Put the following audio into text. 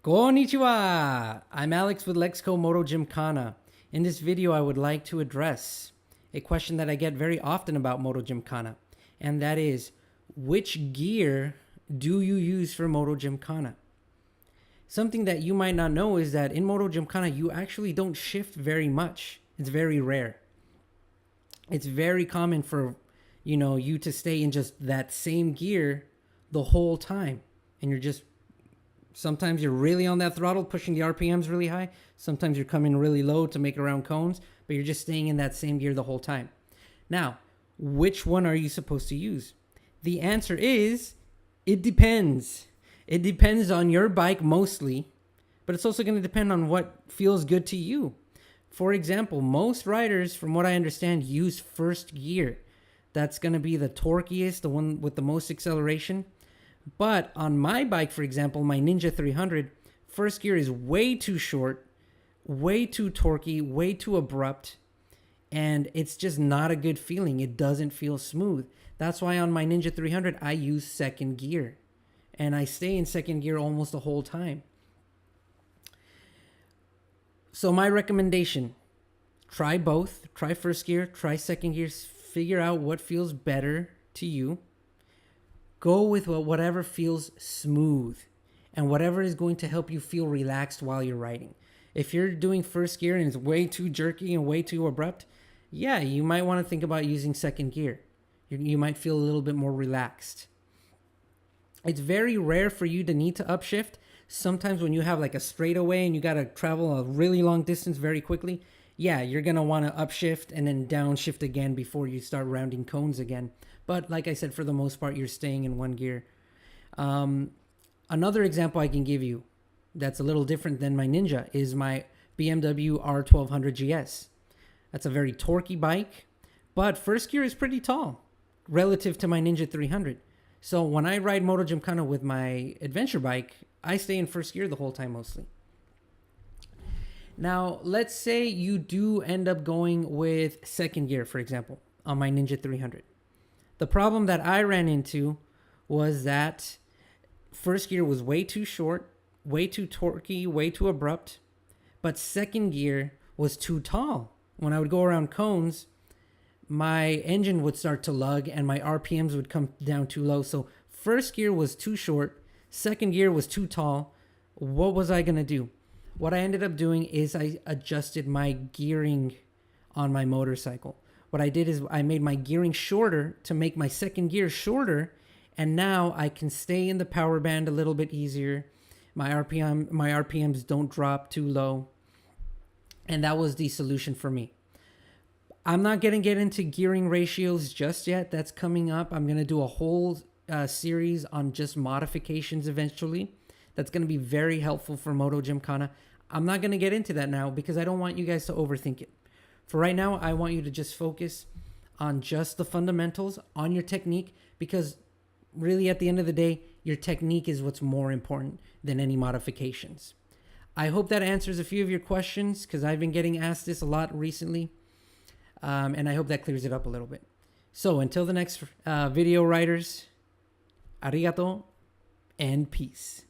Konnichiwa! I'm Alex with Lexco Moto Gymkhana. In this video, I would like to address a question that I get very often about Moto Gymkhana, and that is, which gear do you use for Moto Gymkhana? Something that you might not know is that in Moto Gymkhana, you actually don't shift very much. It's very rare. It's very common for, you to stay in just that same gear the whole time. And sometimes you're really on that throttle, pushing the RPMs really high. Sometimes you're coming really low to make around cones, but you're just staying in that same gear the whole time. Now, which one are you supposed to use? The answer is, it depends. It depends on your bike mostly, but it's also going to depend on what feels good to you. For example, most riders, from what I understand, use first gear. That's going to be the torquiest, the one with the most acceleration. But on my bike, for example, my Ninja 300, first gear is way too short, way too torquey, way too abrupt, and it's just not a good feeling. It doesn't feel smooth. That's why on my Ninja 300, I use second gear, and I stay in second gear almost the whole time. So my recommendation, try both. Try first gear, try second gear, figure out what feels better to you. Go with whatever feels smooth and whatever is going to help you feel relaxed while you're riding. If you're doing first gear and it's way too jerky and way too abrupt, yeah, you might want to think about using second gear. You might feel a little bit more relaxed. It's very rare for you to need to upshift. Sometimes when you have like a straightaway and you got to travel a really long distance very quickly, yeah, you're going to want to upshift and then downshift again before you start rounding cones again. But like I said, for the most part, you're staying in one gear. Another example I can give you that's a little different than my Ninja is my BMW R1200 GS. That's a very torquey bike, but first gear is pretty tall relative to my Ninja 300. So when I ride Moto Gymkhana with my adventure bike, I stay in first gear the whole time mostly. Now, let's say you do end up going with second gear, for example, on my Ninja 300. The problem that I ran into was that first gear was way too short, way too torquey, way too abrupt, but second gear was too tall. When I would go around cones, my engine would start to lug and my RPMs would come down too low. So first gear was too short, second gear was too tall. What was I going to do? What I ended up doing is I adjusted my gearing on my motorcycle. What I did is I made my gearing shorter to make my second gear shorter, and now I can stay in the power band a little bit easier. My RPMs don't drop too low, and that was the solution for me. I'm not going to get into gearing ratios just yet. That's coming up. I'm going to do a whole series on just modifications eventually. That's going to be very helpful for Moto Gymkhana. I'm not going to get into that now because I don't want you guys to overthink it. For right now, I want you to just focus on just the fundamentals, on your technique, because really at the end of the day, your technique is what's more important than any modifications. I hope that answers a few of your questions because I've been getting asked this a lot recently. And I hope that clears it up a little bit. So until the next video, riders, arigato and peace.